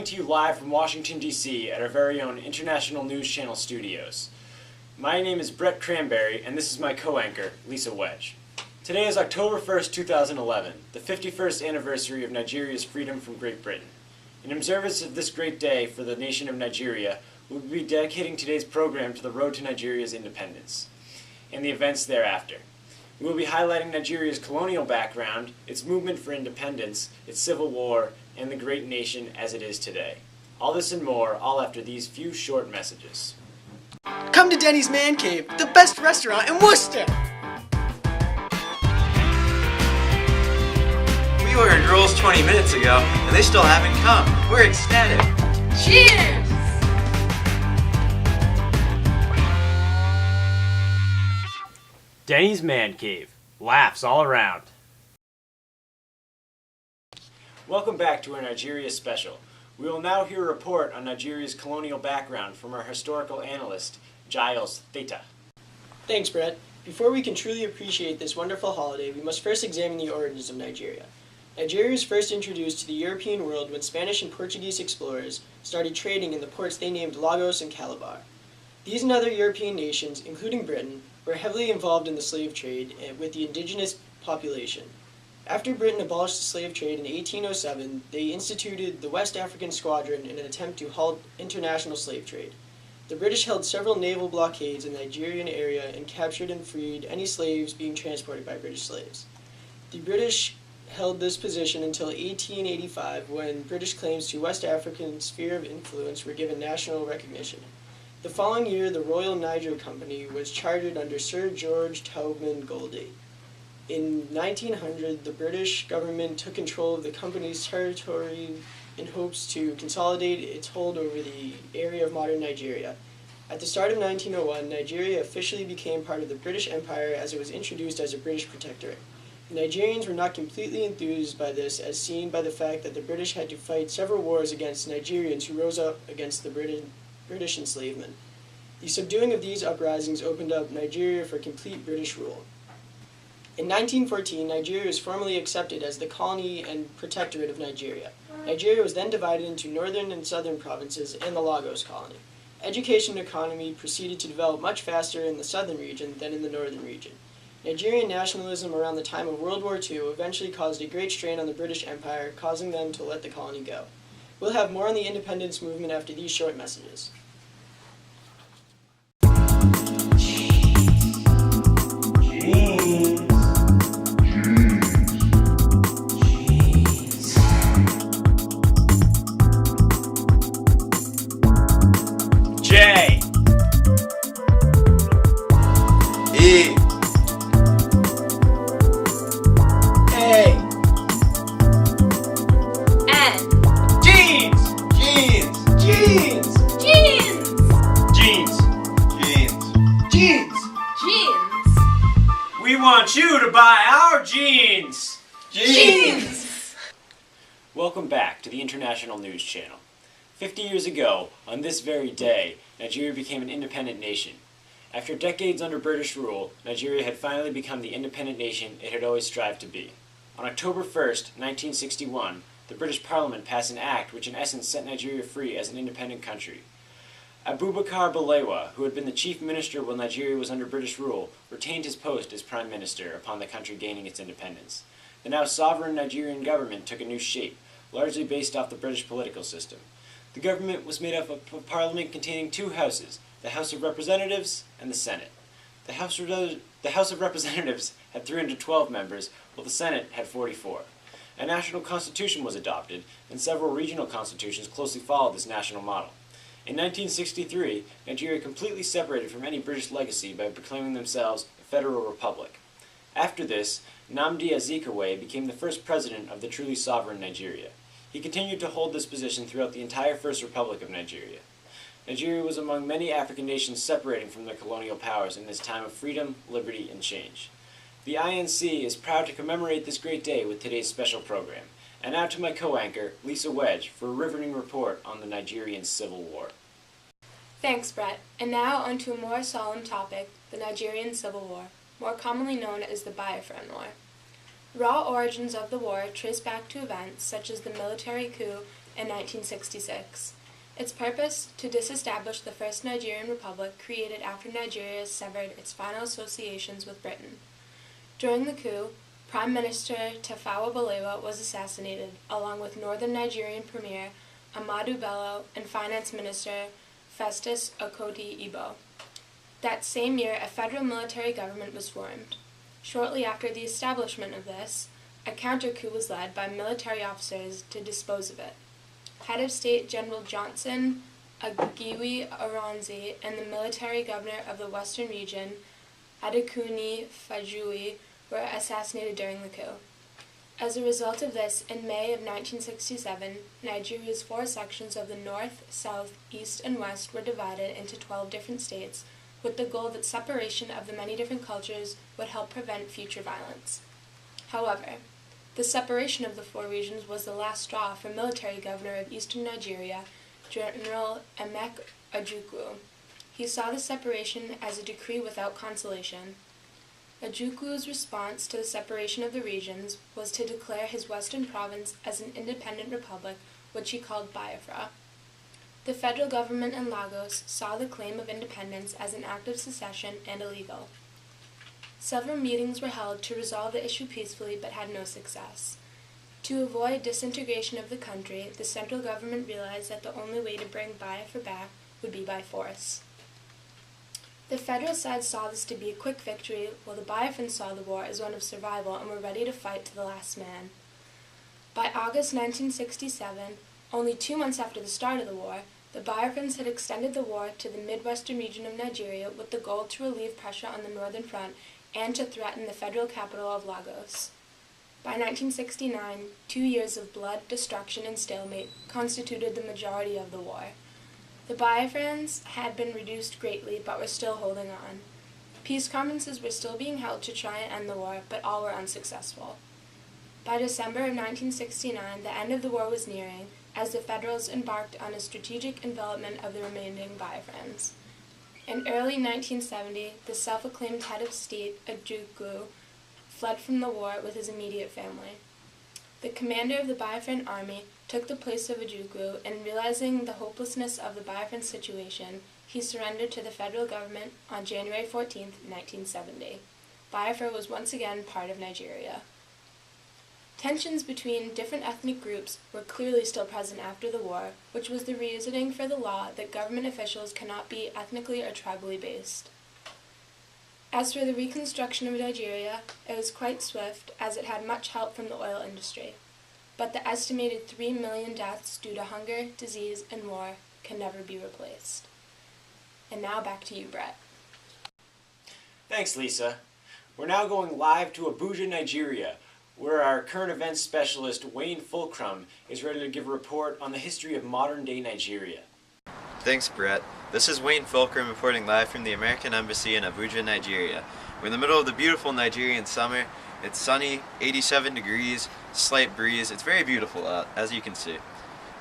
to you live from Washington, D.C. at our very own International News Channel studios. My name is Brett Cranberry, and this is my co-anchor, Lisa Wedge. Today is October 1st, 2011, the 51st anniversary of Nigeria's freedom from Great Britain. In observance of this great day for the nation of Nigeria, we will be dedicating today's program to the road to Nigeria's independence and the events thereafter. We will be highlighting Nigeria's colonial background, its movement for independence, its civil war, and the great nation as it is today. All this and more, all after these few short messages. Come to Denny's Man Cave, the best restaurant in Worcester! We ordered rolls 20 minutes ago, and they still haven't come. We're ecstatic. Cheers! Denny's Man Cave. Laughs all around. Welcome back to our Nigeria special. We will now hear a report on Nigeria's colonial background from our historical analyst, Giles Theta. Thanks, Brett. Before we can truly appreciate this wonderful holiday, we must first examine the origins of Nigeria. Nigeria was first introduced to the European world when Spanish and Portuguese explorers started trading in the ports they named Lagos and Calabar. These and other European nations, including Britain, were heavily involved in the slave trade with the indigenous population. After Britain abolished the slave trade in 1807, they instituted the West African Squadron in an attempt to halt international slave trade. The British held several naval blockades in the Nigerian area and captured and freed any slaves being transported by British slaves. The British held this position until 1885, when British claims to West African sphere of influence were given national recognition. The following year, the Royal Niger Company was chartered under Sir George Taubman Goldie. In 1900, the British government took control of the company's territory in hopes to consolidate its hold over the area of modern Nigeria. At the start of 1901, Nigeria officially became part of the British Empire as it was introduced as a British protectorate. The Nigerians were not completely enthused by this, as seen by the fact that the British had to fight several wars against Nigerians who rose up against the British enslavement. The subduing of these uprisings opened up Nigeria for complete British rule. In 1914, Nigeria was formally accepted as the colony and protectorate of Nigeria. Nigeria was then divided into northern and southern provinces and the Lagos colony. Education and economy proceeded to develop much faster in the southern region than in the northern region. Nigerian nationalism around the time of World War II eventually caused a great strain on the British Empire, causing them to let the colony go. We'll have more on the independence movement after these short messages. J. E. A. N. Jeans! Jeans. Jeans! Jeans! Jeans. Jeans. Jeans! Jeans! We want you to buy our jeans! Jeans! Welcome back to the International News Channel. 50 years ago, on this very day, Nigeria became an independent nation. After decades under British rule, Nigeria had finally become the independent nation it had always strived to be. On October 1st, 1961, the British Parliament passed an act which in essence set Nigeria free as an independent country. Abubakar Balewa, who had been the chief minister while Nigeria was under British rule, retained his post as prime minister upon the country gaining its independence. The now sovereign Nigerian government took a new shape, largely based off the British political system. The government was made up of a parliament containing two houses, the House of Representatives and the Senate. The House of Representatives had 312 members, while the Senate had 44. A national constitution was adopted, and several regional constitutions closely followed this national model. In 1963, Nigeria completely separated from any British legacy by proclaiming themselves a federal republic. After this, Nnamdi Azikiwe became the first president of the truly sovereign Nigeria. He continued to hold this position throughout the entire First Republic of Nigeria. Nigeria was among many African nations separating from their colonial powers in this time of freedom, liberty, and change. The INC is proud to commemorate this great day with today's special program. And now to my co-anchor, Lisa Wedge, for a riveting report on the Nigerian Civil War. Thanks, Brett. And now on to a more solemn topic, the Nigerian Civil War, more commonly known as the Biafran War. Raw origins of the war trace back to events such as the military coup in 1966. Its purpose, to disestablish the first Nigerian republic created after Nigeria severed its final associations with Britain. During the coup, Prime Minister Tafawa Balewa was assassinated, along with Northern Nigerian Premier Ahmadu Bello and Finance Minister Festus Okoti Igbo. That same year, a federal military government was formed. Shortly after the establishment of this, a counter-coup was led by military officers to dispose of it. Head of State General Johnson Agiwi Aronzi and the military governor of the Western region, Adekunle Fajui, were assassinated during the coup. As a result of this, in May of 1967, Nigeria's 4 sections of the North, South, East, and West were divided into 12 different states, with the goal that separation of the many different cultures would help prevent future violence. However, the separation of the 4 regions was the last straw for military governor of eastern Nigeria, General Emek Ojukwu. He saw the separation as a decree without consolation. Ojukwu's response to the separation of the regions was to declare his western province as an independent republic, which he called Biafra. The federal government in Lagos saw the claim of independence as an act of secession and illegal. Several meetings were held to resolve the issue peacefully but had no success. To avoid disintegration of the country, the central government realized that the only way to bring Biafra back would be by force. The federal side saw this to be a quick victory, while the Biafrans saw the war as one of survival and were ready to fight to the last man. By August 1967, only 2 months after the start of the war, the Biafrans had extended the war to the midwestern region of Nigeria with the goal to relieve pressure on the northern front and to threaten the federal capital of Lagos. By 1969, 2 years of blood, destruction, and stalemate constituted the majority of the war. The Biafrans had been reduced greatly, but were still holding on. Peace conferences were still being held to try and end the war, but all were unsuccessful. By December of 1969, the end of the war was nearing, as the Federals embarked on a strategic envelopment of the remaining Biafrans. In early 1970, the self-acclaimed head of state, Ojukwu, fled from the war with his immediate family. The commander of the Biafran army took the place of Ojukwu, and realizing the hopelessness of the Biafran situation, he surrendered to the federal government on January 14, 1970. Biafra was once again part of Nigeria. Tensions between different ethnic groups were clearly still present after the war, which was the reasoning for the law that government officials cannot be ethnically or tribally based. As for the reconstruction of Nigeria, it was quite swift, as it had much help from the oil industry. But the estimated 3 million deaths due to hunger, disease, and war can never be replaced. And now back to you, Brett. Thanks, Lisa. We're now going live to Abuja, Nigeria, where our current events specialist, Wayne Fulcrum, is ready to give a report on the history of modern-day Nigeria. Thanks, Brett. This is Wayne Fulcrum reporting live from the American Embassy in Abuja, Nigeria. We're in the middle of the beautiful Nigerian summer. It's sunny, 87 degrees, slight breeze. It's very beautiful out, as you can see.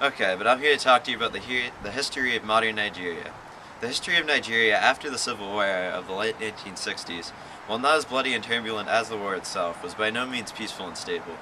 Okay, but I'm here to talk to you about the history of modern Nigeria. The history of Nigeria after the Civil War of the late 1960s, while not as bloody and turbulent as the war itself, was by no means peaceful and stable.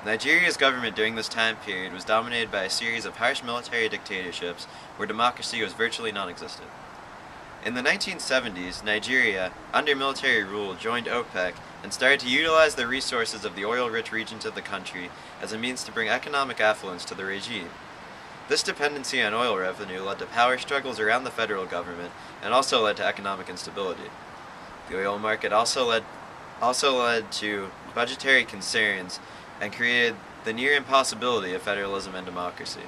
Nigeria's government during this time period was dominated by a series of harsh military dictatorships where democracy was virtually non-existent. In the 1970s, Nigeria, under military rule, joined OPEC and started to utilize the resources of the oil-rich regions of the country as a means to bring economic affluence to the regime. This dependency on oil revenue led to power struggles around the federal government and also led to economic instability. The oil market also led to budgetary concerns and created the near impossibility of federalism and democracy.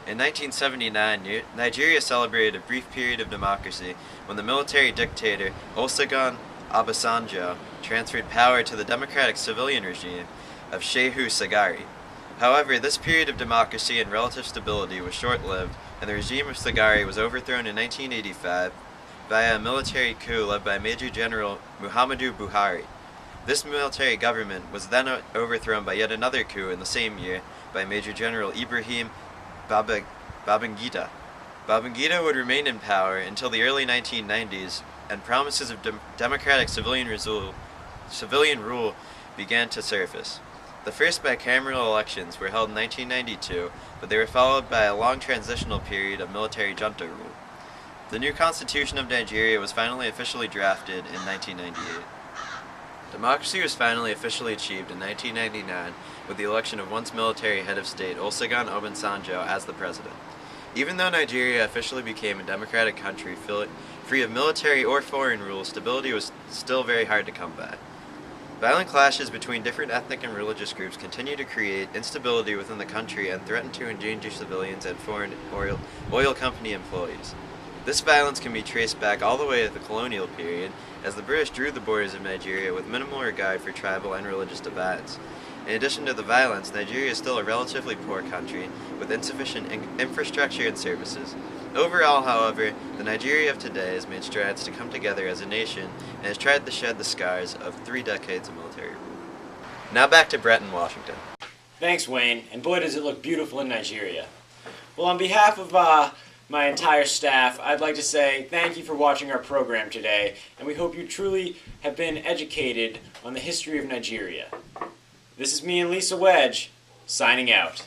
In 1979, Nigeria celebrated a brief period of democracy when the military dictator Olusegun Obasanjo transferred power to the democratic civilian regime of Shehu Shagari. However, this period of democracy and relative stability was short-lived, and the regime of Shagari was overthrown in 1985 via a military coup led by Major General Muhammadu Buhari. This military government was then overthrown by yet another coup in the same year by Major General Ibrahim Babangida. Babangida would remain in power until the early 1990s, and promises of democratic civilian rule began to surface. The first bicameral elections were held in 1992, but they were followed by a long transitional period of military junta rule. The new Constitution of Nigeria was finally officially drafted in 1998. Democracy was finally officially achieved in 1999 with the election of once military head of state Olusegun Obasanjo as the president. Even though Nigeria officially became a democratic country free of military or foreign rule, stability was still very hard to come by. Violent clashes between different ethnic and religious groups continue to create instability within the country and threaten to endanger civilians and foreign oil company employees. This violence can be traced back all the way to the colonial period, as the British drew the borders of Nigeria with minimal regard for tribal and religious divides. In addition to the violence, Nigeria is still a relatively poor country with insufficient infrastructure and services. Overall, however, the Nigeria of today has made strides to come together as a nation and has tried to shed the scars of 3 decades of military rule. Now back to Brett in Washington. Thanks, Wayne, and boy does it look beautiful in Nigeria. Well, on behalf of my entire staff, I'd like to say thank you for watching our program today, and we hope you truly have been educated on the history of Nigeria. This is me and Lisa Wedge, signing out.